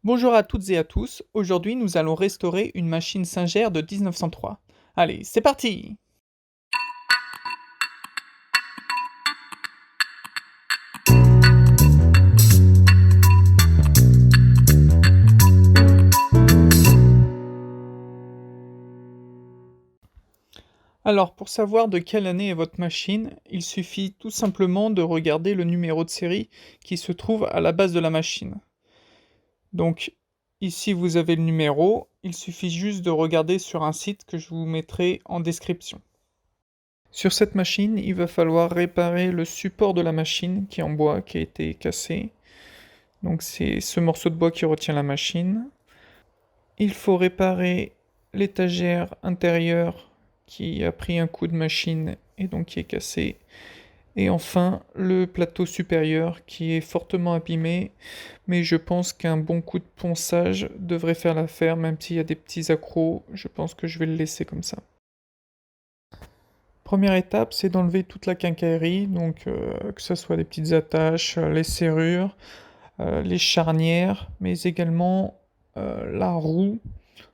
Bonjour à toutes et à tous, aujourd'hui nous allons restaurer une machine Singer de 1903. Allez, c'est parti! Alors pour savoir de quelle année est votre machine, il suffit tout simplement de regarder le numéro de série qui se trouve à la base de la machine. Donc ici vous avez le numéro, il suffit juste de regarder sur un site que je vous mettrai en description. Sur cette machine, il va falloir réparer le support de la machine qui est en bois, qui a été cassé. Donc c'est ce morceau de bois qui retient la machine. Il faut réparer l'étagère intérieure qui a pris un coup de machine et donc qui est cassée. Et enfin, le plateau supérieur qui est fortement abîmé, mais je pense qu'un bon coup de ponçage devrait faire l'affaire, même s'il y a des petits accros, je pense que je vais le laisser comme ça. Première étape, c'est d'enlever toute la quincaillerie, donc que ce soit les petites attaches, les serrures, les charnières, mais également la roue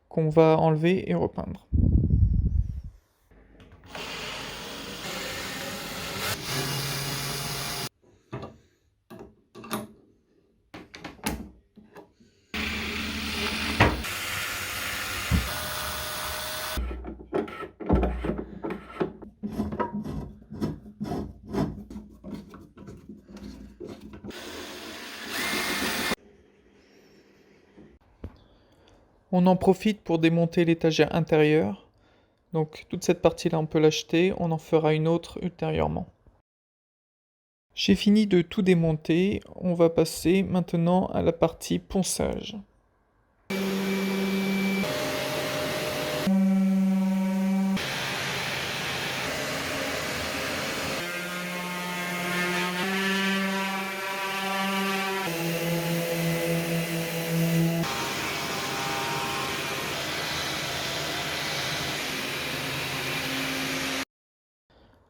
qu'on va enlever et repeindre. On en profite pour démonter l'étagère intérieure. Donc toute cette partie-là, on peut l'acheter, on en fera une autre ultérieurement. J'ai fini de tout démonter, on va passer maintenant à la partie ponçage.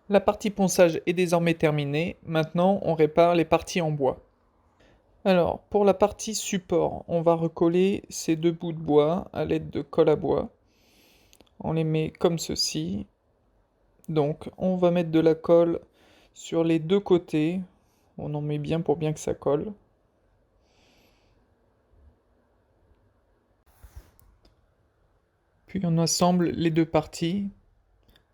La partie ponçage est désormais terminée, maintenant on répare les parties en bois. Alors, pour la partie support, on va recoller ces deux bouts de bois à l'aide de colle à bois. On les met comme ceci. Donc, on va mettre de la colle sur les deux côtés. On en met bien pour bien que ça colle. Puis on assemble les deux parties.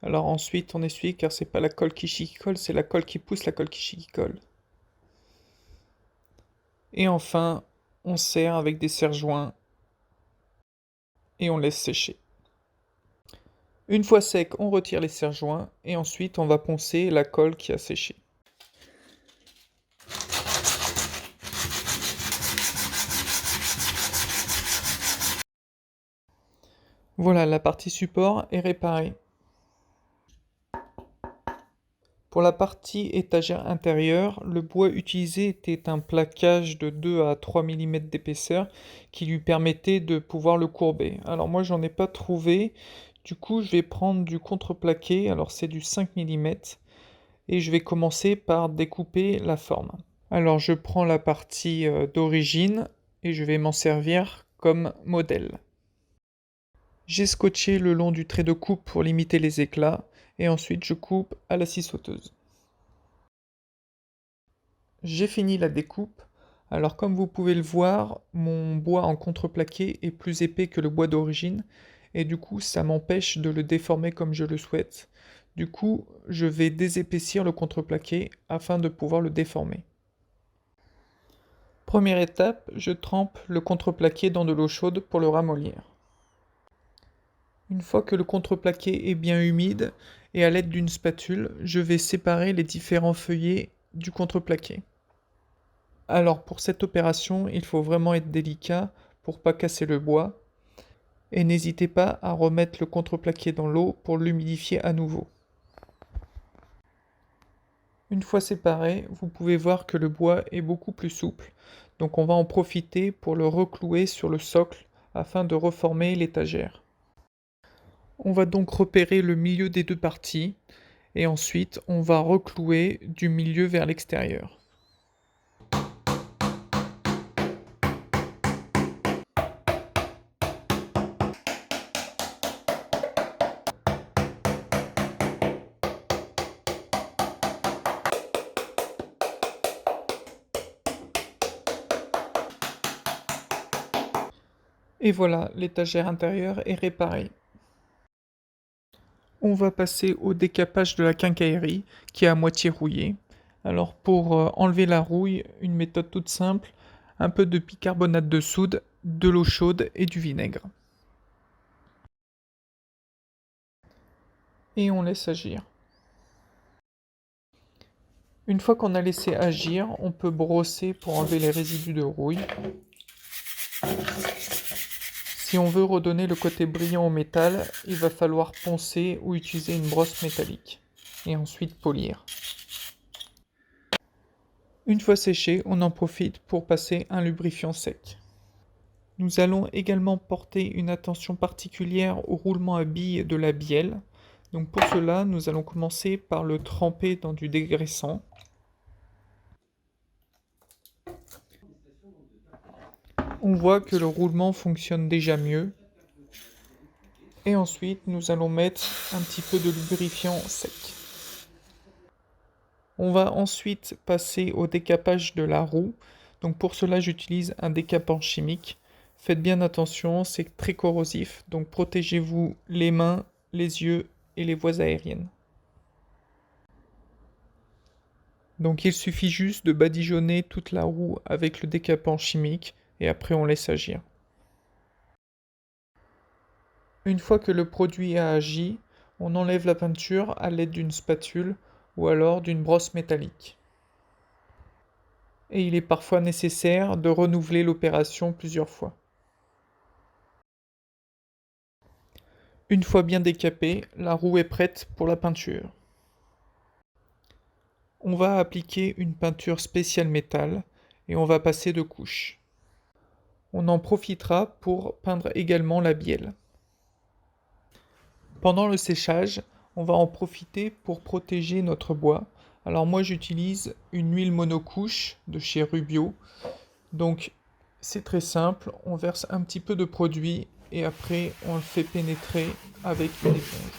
Alors ensuite on essuie car c'est pas la colle qui chie qui colle, c'est la colle qui pousse la colle qui chie qui colle. Et enfin, on serre avec des serre-joints et on laisse sécher. Une fois sec, on retire les serre-joints et ensuite on va poncer la colle qui a séché. Voilà, la partie support est réparée. Pour la partie étagère intérieure, le bois utilisé était un plaquage de 2 à 3 mm d'épaisseur qui lui permettait de pouvoir le courber. Alors moi j'en ai pas trouvé, du coup je vais prendre du contreplaqué, alors c'est du 5 mm, et je vais commencer par découper la forme. Alors je prends la partie d'origine et je vais m'en servir comme modèle. J'ai scotché le long du trait de coupe pour limiter les éclats et ensuite je coupe à la scie sauteuse. J'ai fini la découpe. Alors comme vous pouvez le voir, mon bois en contreplaqué est plus épais que le bois d'origine et du coup ça m'empêche de le déformer comme je le souhaite. Du coup, je vais désépaissir le contreplaqué afin de pouvoir le déformer. Première étape, je trempe le contreplaqué dans de l'eau chaude pour le ramollir. Une fois que le contreplaqué est bien humide et à l'aide d'une spatule, je vais séparer les différents feuillets du contreplaqué. Alors pour cette opération, il faut vraiment être délicat pour pas casser le bois. Et n'hésitez pas à remettre le contreplaqué dans l'eau pour l'humidifier à nouveau. Une fois séparé, vous pouvez voir que le bois est beaucoup plus souple. Donc on va en profiter pour le reclouer sur le socle afin de reformer l'étagère. On va donc repérer le milieu des deux parties et ensuite on va reclouer du milieu vers l'extérieur. Et voilà, l'étagère intérieure est réparée. On va passer au décapage de la quincaillerie qui est à moitié rouillée. Alors pour enlever la rouille, une méthode toute simple, un peu de bicarbonate de soude, de l'eau chaude et du vinaigre. Et on laisse agir. Une fois qu'on a laissé agir, on peut brosser pour enlever les résidus de rouille. Si on veut redonner le côté brillant au métal, il va falloir poncer ou utiliser une brosse métallique. Et ensuite polir. Une fois séché, on en profite pour passer un lubrifiant sec. Nous allons également porter une attention particulière au roulement à billes de la bielle. Donc pour cela, nous allons commencer par le tremper dans du dégraissant. On voit que le roulement fonctionne déjà mieux. Et ensuite, nous allons mettre un petit peu de lubrifiant sec. On va ensuite passer au décapage de la roue. Donc pour cela, j'utilise un décapant chimique. Faites bien attention, c'est très corrosif. Donc protégez-vous les mains, les yeux et les voies aériennes. Donc il suffit juste de badigeonner toute la roue avec le décapant chimique et après on laisse agir. Une fois que le produit a agi, on enlève la peinture à l'aide d'une spatule ou alors d'une brosse métallique. Et il est parfois nécessaire de renouveler l'opération plusieurs fois. Une fois bien décapée, la roue est prête pour la peinture. On va appliquer une peinture spéciale métal et on va passer de couches. On en profitera pour peindre également la bielle. Pendant le séchage, on va en profiter pour protéger notre bois. Alors moi j'utilise une huile monocouche de chez Rubio. Donc c'est très simple, on verse un petit peu de produit et après on le fait pénétrer avec une éponge.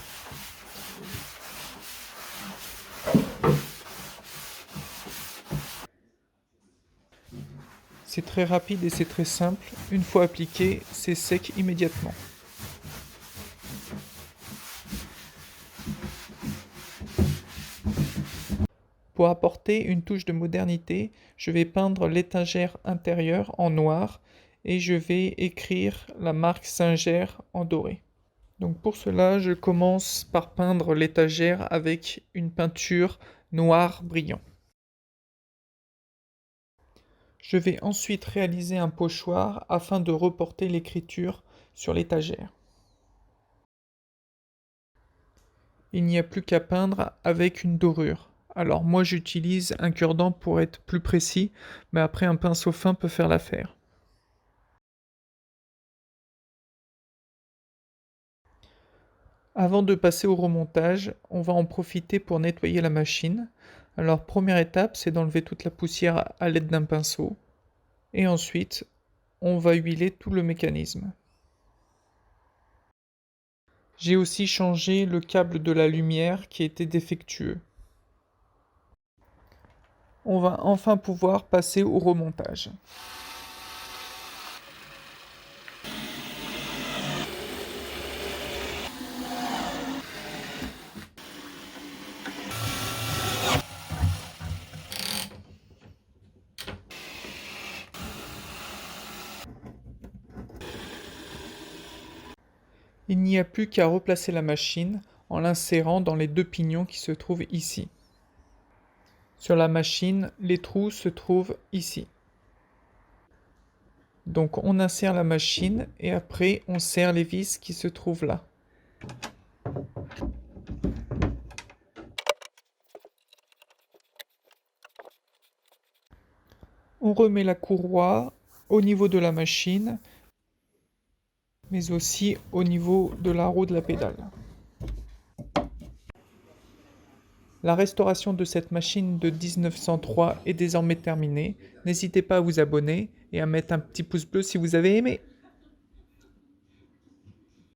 C'est très rapide et c'est très simple. Une fois appliqué, c'est sec immédiatement. Pour apporter une touche de modernité, je vais peindre l'étagère intérieure en noir et je vais écrire la marque Singer en doré. Donc pour cela, je commence par peindre l'étagère avec une peinture noir brillant. Je vais ensuite réaliser un pochoir afin de reporter l'écriture sur l'étagère. Il n'y a plus qu'à peindre avec une dorure. Alors moi j'utilise un cure-dent pour être plus précis, mais après un pinceau fin peut faire l'affaire. Avant de passer au remontage, on va en profiter pour nettoyer la machine. Alors première étape, c'est d'enlever toute la poussière à l'aide d'un pinceau. Et ensuite, on va huiler tout le mécanisme. J'ai aussi changé le câble de la lumière qui était défectueux. On va enfin pouvoir passer au remontage. Il n'y a plus qu'à replacer la machine en l'insérant dans les deux pignons qui se trouvent ici. Sur la machine, les trous se trouvent ici. Donc on insère la machine et après on serre les vis qui se trouvent là. On remet la courroie au niveau de la machine, mais aussi au niveau de la roue de la pédale. La restauration de cette machine de 1903 est désormais terminée. N'hésitez pas à vous abonner et à mettre un petit pouce bleu si vous avez aimé.